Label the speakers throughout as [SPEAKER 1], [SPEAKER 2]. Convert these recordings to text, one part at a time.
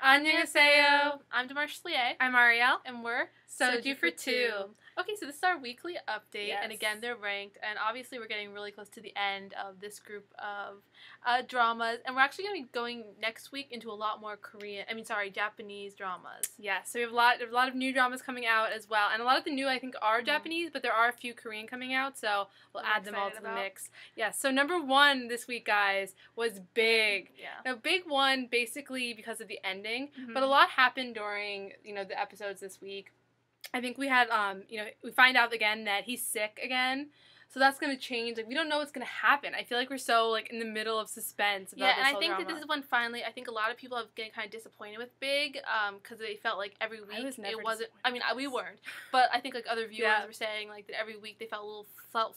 [SPEAKER 1] Annyeonghaseyo.
[SPEAKER 2] I'm Demarche.
[SPEAKER 1] I'm Ariel.
[SPEAKER 2] And we're
[SPEAKER 1] Soju for two.
[SPEAKER 2] Okay, so this is our weekly update,
[SPEAKER 1] Yes.
[SPEAKER 2] and again, they're ranked, and obviously we're getting really close to the end of this group of dramas, and we're actually going to be going next week into a lot more Japanese dramas.
[SPEAKER 1] Yeah, so we have a lot of new dramas coming out as well, and a lot of the new, I think, are Japanese, but there are a few Korean coming out, so we'll add them all to the mix. Yeah, so number one this week, guys, was Big.
[SPEAKER 2] Yeah.
[SPEAKER 1] Now, Big won basically because of the ending, but a lot happened during, the episodes this week. I think we had, we find out again that he's sick again. So that's going to change. Like, we don't know what's going to happen. I feel like we're so, in the middle of suspense about this
[SPEAKER 2] and I
[SPEAKER 1] whole
[SPEAKER 2] think
[SPEAKER 1] drama.
[SPEAKER 2] that this is when finally, I think a lot of people have getting kind of disappointed with Big, because they felt like every week it wasn't, we weren't, but I think, other viewers were saying, that every week they felt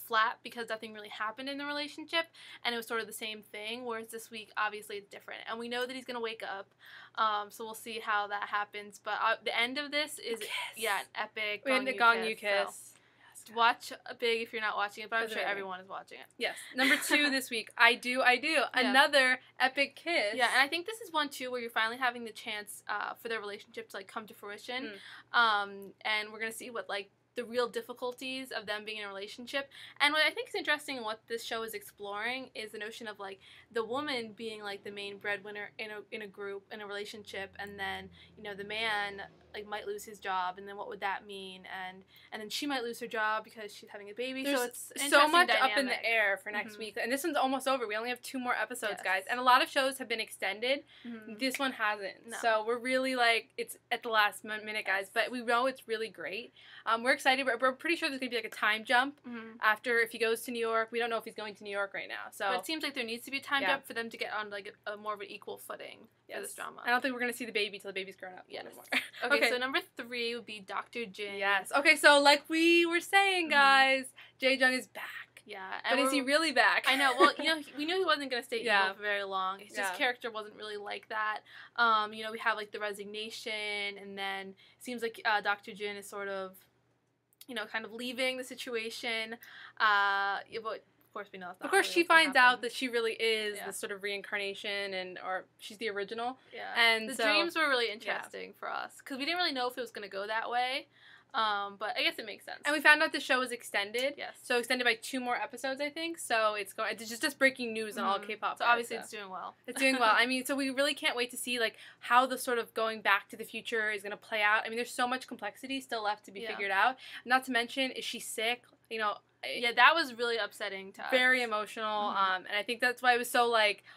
[SPEAKER 2] flat because nothing really happened in the relationship, and it was sort of the same thing, whereas this week, obviously, it's different. And we know that he's going to wake up, so we'll see how that happens, but the end of this is, an epic
[SPEAKER 1] Gong Yu Kiss.
[SPEAKER 2] So. Watch Big if you're not watching it, but I'm sure everyone is watching it.
[SPEAKER 1] Yes. Number two this week, I do. Another epic kiss.
[SPEAKER 2] Yeah, and I think this is one, too, where you're finally having the chance for their relationship to, come to fruition. And we're going to see what, the real difficulties of them being in a relationship. And what I think is interesting and what this show is exploring is the notion of, the woman being, the main breadwinner in a group, in a relationship, and then, the man, might lose his job, and then what would that mean? And then she might lose her job because she's having a baby.
[SPEAKER 1] There's
[SPEAKER 2] so it's
[SPEAKER 1] so much
[SPEAKER 2] dynamic
[SPEAKER 1] up in the air for next week. And this one's almost over. We only have 2 more episodes, guys. And a lot of shows have been extended. This one hasn't.
[SPEAKER 2] No.
[SPEAKER 1] So we're really, it's at the last minute, guys. But we know it's really great. We're excited. We're pretty sure there's going to be, a time jump after if he goes to New York. We don't know if he's going to New York right now. So
[SPEAKER 2] but it seems like there needs to be a time jump for them to get on, a more of an equal footing for this drama.
[SPEAKER 1] I don't think we're going to see the baby till the baby's grown up.
[SPEAKER 2] Yes. Okay, so number 3 would be Dr. Jin.
[SPEAKER 1] Yes. Okay, so like we were saying, guys, Jae-jung is back.
[SPEAKER 2] Yeah.
[SPEAKER 1] But is he really back?
[SPEAKER 2] I know. Well, we knew he wasn't going to stay evil for very long. His character wasn't really like that. We have, the resignation, and then it seems like Dr. Jin is sort of, kind of leaving the situation. But of course, we know that's not.
[SPEAKER 1] Of course,
[SPEAKER 2] really
[SPEAKER 1] she finds out that she really is the sort of reincarnation, or she's the original.
[SPEAKER 2] Yeah.
[SPEAKER 1] And
[SPEAKER 2] the dreams were really interesting for us because we didn't really know if it was going to go that way. But I guess it makes sense.
[SPEAKER 1] And we found out the show was extended.
[SPEAKER 2] Yes.
[SPEAKER 1] So extended by 2 more episodes, I think. So it's just breaking news on all K-pop.
[SPEAKER 2] So obviously it's doing well.
[SPEAKER 1] It's doing well. So we really can't wait to see how the sort of going back to the future is going to play out. There's so much complexity still left to be figured out. Not to mention, is she sick?
[SPEAKER 2] Yeah, that was really upsetting to us.
[SPEAKER 1] Very emotional, and I think that's why it was so,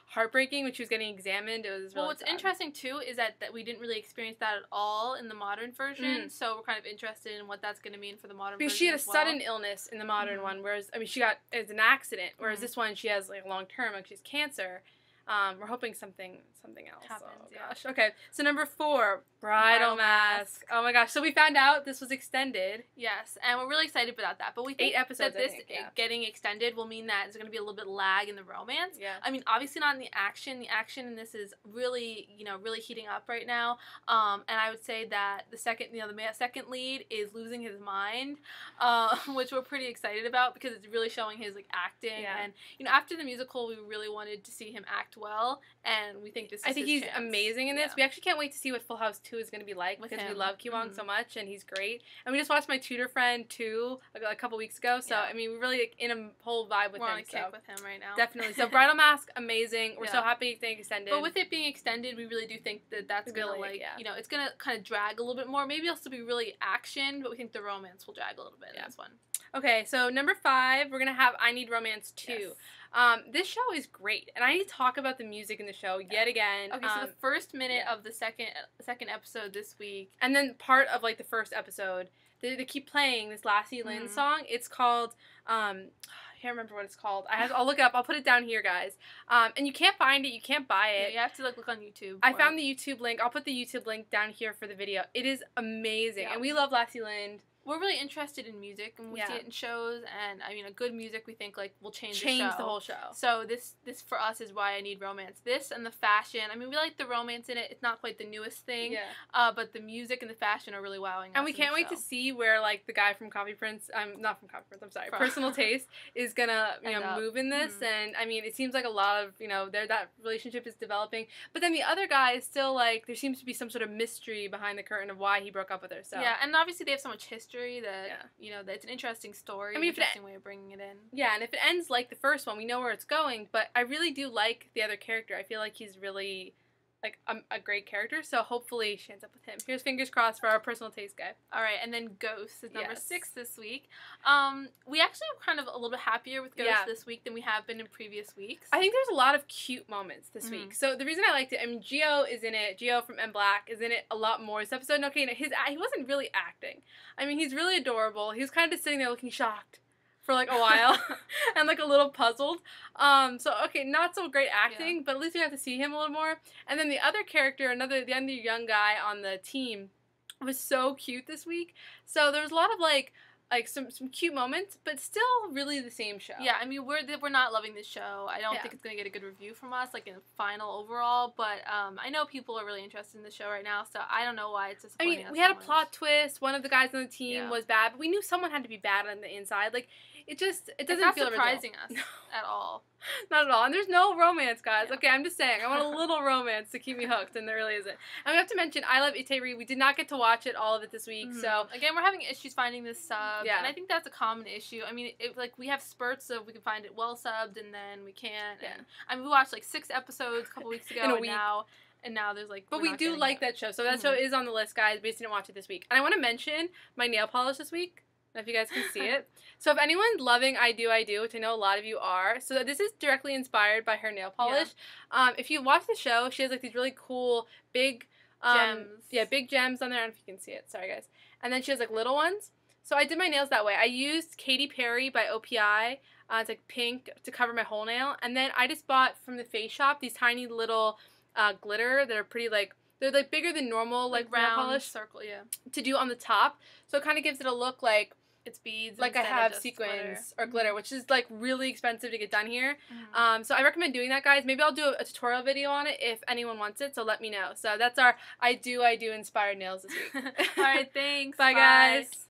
[SPEAKER 1] heartbreaking when she was getting examined. It was really
[SPEAKER 2] what's interesting, too, is that we didn't really experience that at all in the modern version, so we're kind of interested in what that's going to mean for the modern version.
[SPEAKER 1] Because she had a sudden illness in the modern one, whereas, she got, it's an accident, whereas this one, she has, long-term, she has cancer. We're hoping something else
[SPEAKER 2] happens.
[SPEAKER 1] Oh, gosh. Okay, so number 4, Bridal Mask. Oh my gosh. So we found out this was extended.
[SPEAKER 2] Yes, and we're really excited about that. But we think
[SPEAKER 1] 8 episodes,
[SPEAKER 2] that this getting extended will mean that there's going to be a little bit of lag in the romance.
[SPEAKER 1] Yeah.
[SPEAKER 2] Obviously not in the action. The action in this is really, really heating up right now. And I would say that the second lead is losing his mind, which we're pretty excited about because it's really showing his acting.
[SPEAKER 1] Yeah.
[SPEAKER 2] And after the musical, we really wanted to see him act well, and we think this is
[SPEAKER 1] I think
[SPEAKER 2] his
[SPEAKER 1] he's
[SPEAKER 2] chance.
[SPEAKER 1] amazing in this. We actually can't wait to see what Full House 2 is going to be like because we love Ki-won so much, and he's great. And we just watched My Tutor Friend 2 a couple weeks ago, so we're really in a whole vibe with him.
[SPEAKER 2] We're on a kick with him right now.
[SPEAKER 1] Definitely. So Bridal Mask, amazing. We're so happy it's being extended.
[SPEAKER 2] But with it being extended, we really do think that that's going to it's going to kind of drag a little bit more. Maybe it'll still be really action, but we think the romance will drag a little bit in this one.
[SPEAKER 1] Okay, so number 5, we're going to have I Need Romance 2.
[SPEAKER 2] Yes.
[SPEAKER 1] This show is great, and I need to talk about the music in the show yet again.
[SPEAKER 2] Okay, so the first minute of the second episode this week,
[SPEAKER 1] and then part of the first episode, they keep playing this Lasse Lindh song. It's called I can't remember what it's called. I'll look it up. I'll put it down here, guys. And you can't find it. You can't buy it.
[SPEAKER 2] Yeah, you have to look on YouTube.
[SPEAKER 1] I found the YouTube link. I'll put the YouTube link down here for the video. It is amazing, and we love Lasse Lindh.
[SPEAKER 2] we're really interested in music, and we see it in shows, and I mean, a good music we think like will change the
[SPEAKER 1] whole show.
[SPEAKER 2] So this for us is why I need romance. This and the fashion. I mean, we like the romance in it. It's not quite the newest thing. But the music and the fashion are really wowing us.
[SPEAKER 1] And we can't wait to see where like the guy from Coffee Prince, not from Coffee Prince, I'm sorry, Personal Taste is gonna move in this. And I mean, it seems like a lot of that relationship is developing. But then the other guy is still like there seems to be some sort of mystery behind the curtain of why he broke up with her. So
[SPEAKER 2] yeah, and obviously they have so much history that that it's an interesting story. I mean, interesting way of bringing it in.
[SPEAKER 1] Yeah, and if it ends like the first one, we know where it's going. But I really do like the other character. I feel like he's really like a great character. So hopefully she ends up with him. Here's fingers crossed for our Personal Taste guy.
[SPEAKER 2] All right, and then Ghost is number 6 this week. We actually are kind of a little bit happier with Ghost this week than we have been in previous weeks.
[SPEAKER 1] I think there's a lot of cute moments this week. So the reason I liked it, I mean, Gio is in it. Gio from M Black is in it a lot more this episode. And okay, he wasn't really acting. I mean, he's really adorable. He was kind of just sitting there looking shocked for like a while and like a little puzzled. So okay, not so great acting, but at least we got to see him a little more. And then the other character, the other young guy on the team was so cute this week. So there was a lot of like some cute moments, but still really the same show.
[SPEAKER 2] Yeah, I mean, we're not loving this show. I don't think it's going to get a good review from us, like in the final overall, but I know people are really interested in the show right now, so I don't know why it's disappointing.
[SPEAKER 1] I mean, we had a plot twist. One of the guys on the team was bad, but we knew someone had to be bad on the inside. Like, it doesn't feel
[SPEAKER 2] surprising us at all.
[SPEAKER 1] Not at all. And there's no romance, guys. Okay, I'm just saying. I want a little romance to keep me hooked, and there really isn't. And we have to mention, I Love Iteri. We did not get to watch all of it this week, so...
[SPEAKER 2] Again, we're having issues finding this sub, and I think that's a common issue. I mean, we have spurts of we can find it well subbed, and then we can't. And, I mean, we watched, 6 episodes a couple weeks ago,
[SPEAKER 1] in a week.
[SPEAKER 2] And now there's,
[SPEAKER 1] But we do like that show, so that show is on the list, guys. We just didn't watch it this week. And I want to mention my nail polish this week. If you guys can see it. So if anyone's loving I Do, which I know a lot of you are, so this is directly inspired by her nail polish. If you watch the show, she has these really cool big
[SPEAKER 2] gems.
[SPEAKER 1] Yeah, big gems on there. I don't know if you can see it. Sorry, guys. And then she has little ones. So I did my nails that way. I used Katy Perry by OPI. It's pink to cover my whole nail. And then I just bought from the Face Shop these tiny little glitter that are pretty they're bigger than normal round nail polish
[SPEAKER 2] circle,
[SPEAKER 1] to do on the top. So it kind of gives it a look like
[SPEAKER 2] it's beads.
[SPEAKER 1] Like I have sequins or glitter, which is really expensive to get done here. So I recommend doing that, guys. Maybe I'll do a tutorial video on it if anyone wants it. So let me know. So that's our I Do inspired nails this week.
[SPEAKER 2] All right, thanks.
[SPEAKER 1] Bye, guys.